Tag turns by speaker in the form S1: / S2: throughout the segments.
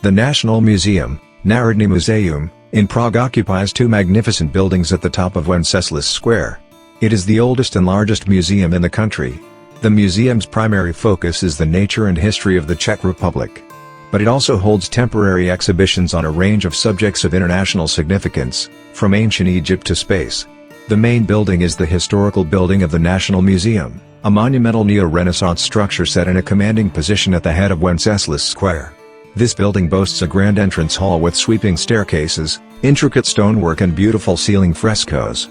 S1: The National Museum, Národní Muzeum, in Prague occupies two magnificent buildings at the top of Wenceslas Square. It is the oldest and largest museum in the country. The museum's primary focus is the nature and history of the Czech Republic. But it also holds temporary exhibitions on a range of subjects of international significance, from ancient Egypt to space. The main building is the historical building of the National Museum, a monumental neo-Renaissance structure set in a commanding position at the head of Wenceslas Square. This building boasts a grand entrance hall with sweeping staircases, intricate stonework and beautiful ceiling frescoes.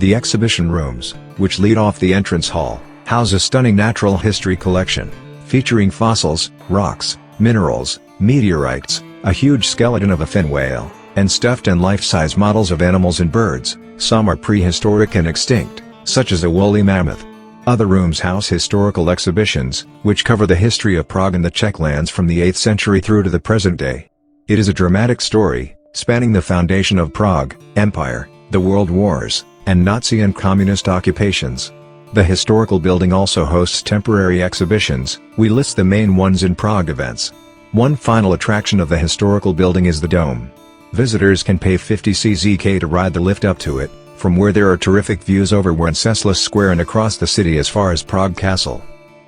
S1: The exhibition rooms, which lead off the entrance hall, house a stunning natural history collection, featuring fossils, rocks, minerals, meteorites, a huge skeleton of a fin whale, and stuffed and life-size models of animals and birds. Some are prehistoric and extinct, such as a woolly mammoth. Other rooms house historical exhibitions, which cover the history of Prague and the Czech lands from the 8th century through to the present day. It is a dramatic story, spanning the foundation of Prague, empire, the world wars, and Nazi and communist occupations. The historical building also hosts temporary exhibitions. We list the main ones in Prague events. One final attraction of the historical building is the dome. Visitors can pay 50 CZK to ride the lift up to it, from where there are terrific views over Wenceslas Square and across the city as far as Prague Castle.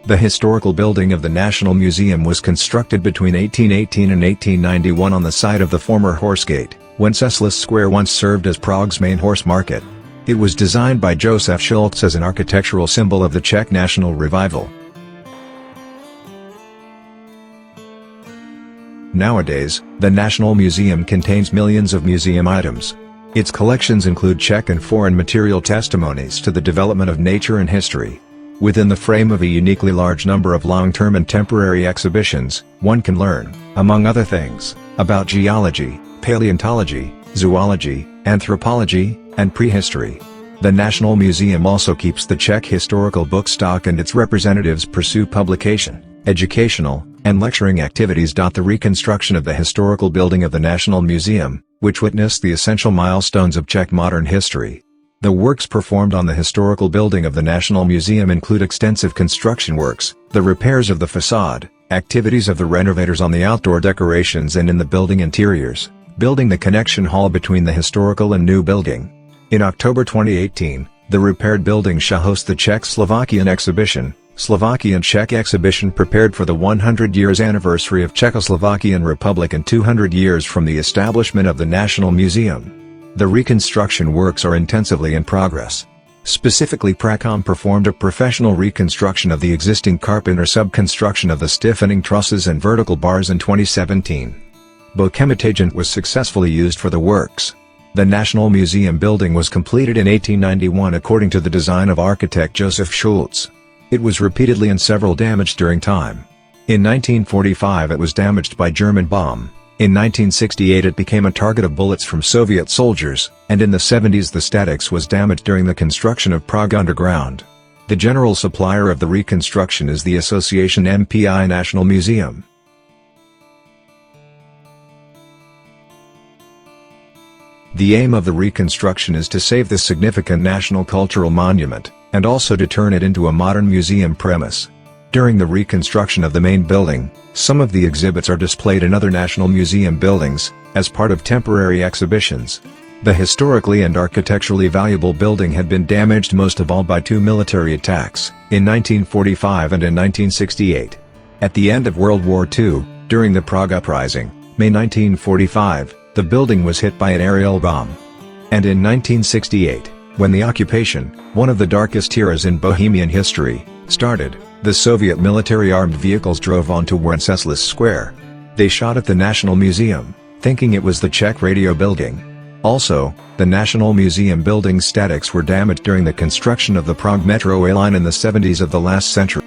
S1: The historical building of the National Museum was constructed between 1818 and 1891 on the site of the former horse gate. Wenceslas Square once served as Prague's main horse market. It was designed by Josef Schultz as an architectural symbol of the Czech national revival. Nowadays, the National Museum contains millions of museum items. Its collections include Czech and foreign material testimonies to the development of nature and history. Within the frame of a uniquely large number of long-term and temporary exhibitions, one can learn, among other things, about geology, paleontology, zoology, anthropology, and prehistory. The National Museum also keeps the Czech historical book stock, and its representatives pursue publication, educational, and lecturing activities. The reconstruction of the historical building of the National Museum, which witnessed the essential milestones of Czech modern history. The works performed on the historical building of the National Museum include extensive construction works, the repairs of the facade, activities of the renovators on the outdoor decorations and in the building interiors, building the connection hall between the historical and new building. In October 2018, the repaired building shall host the Czech-Slovakian exhibition, Slovakian-Czech exhibition prepared for the 100 years anniversary of Czechoslovakian Republic and 200 years from the establishment of the National Museum. The reconstruction works are intensively in progress. Specifically, Pracom performed a professional reconstruction of the existing carpenter subconstruction of the stiffening trusses and vertical bars in 2017. Bochemitagent was successfully used for the works. The National Museum building was completed in 1891 according to the design of architect Josef Schultz. It was repeatedly and several damaged during time. In 1945 it was damaged by German bomb, in 1968 it became a target of bullets from Soviet soldiers, and in the 70s the statics was damaged during the construction of Prague Underground. The general supplier of the reconstruction is the Association MPI National Museum. The aim of the reconstruction is to save this significant national cultural monument, and also to turn it into a modern museum premise. During the reconstruction of the main building, some of the exhibits are displayed in other National Museum buildings, as part of temporary exhibitions. The historically and architecturally valuable building had been damaged most of all by two military attacks, in 1945 and in 1968. At the end of World War II, during the Prague Uprising, May 1945, the building was hit by an aerial bomb. And in 1968, when the occupation, one of the darkest eras in Bohemian history, started, the Soviet military armed vehicles drove onto Wenceslas Square. They shot at the National Museum, thinking it was the Czech radio building. Also, the National Museum building's statics were damaged during the construction of the Prague Metro A line in the 70s of the last century.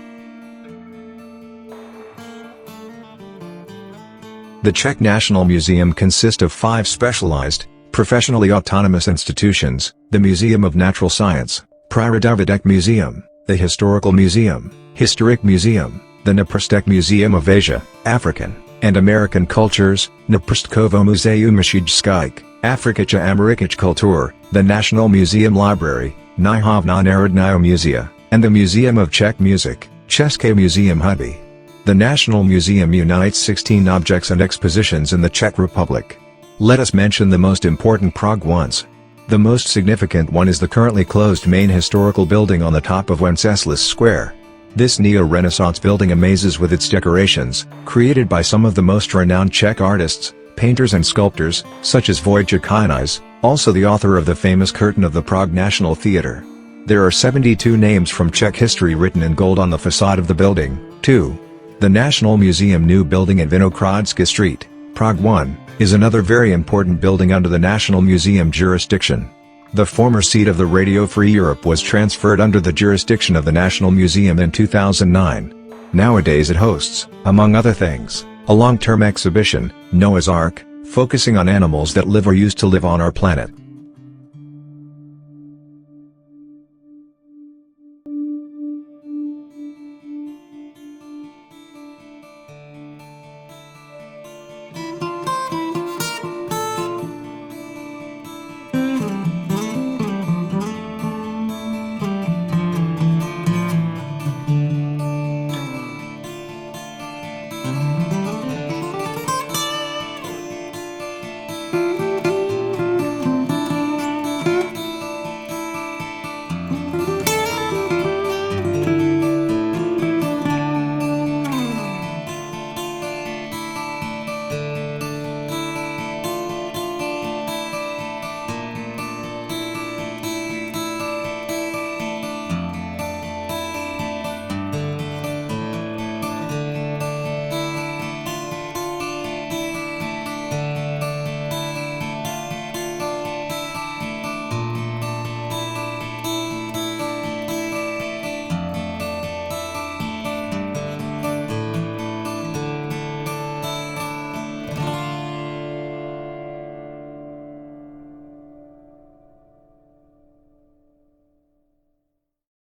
S1: The Czech National Museum consists of 5 specialized, professionally autonomous institutions: the Museum of Natural Science, Přírodovědné Museum, the Historical Museum, Historic Museum, the Naprostek Museum of Asia, African, and American Cultures, Naprostkovo Muzeum Šídských, Afrikice Amerikic Kultur, the National Museum Library, Knihovna Národního muzea, and the Museum of Czech Music, České Museum Hubby. The National Museum unites 16 objects and expositions in the Czech Republic. Let us mention the most important Prague ones. The most significant one is the currently closed main historical building on the top of Wenceslas Square. This neo-Renaissance building amazes with its decorations, created by some of the most renowned Czech artists, painters and sculptors, such as Wojciech Hajnys, also the author of the famous curtain of the Prague National Theatre. There are 72 names from Czech history written in gold on the facade of the building, too. The National Museum new building at Vinohradská Street, Prague 1, is another very important building under the National Museum jurisdiction. The former seat of the Radio Free Europe was transferred under the jurisdiction of the National Museum in 2009. Nowadays it hosts, among other things, a long-term exhibition, Noah's Ark, focusing on animals that live or used to live on our planet.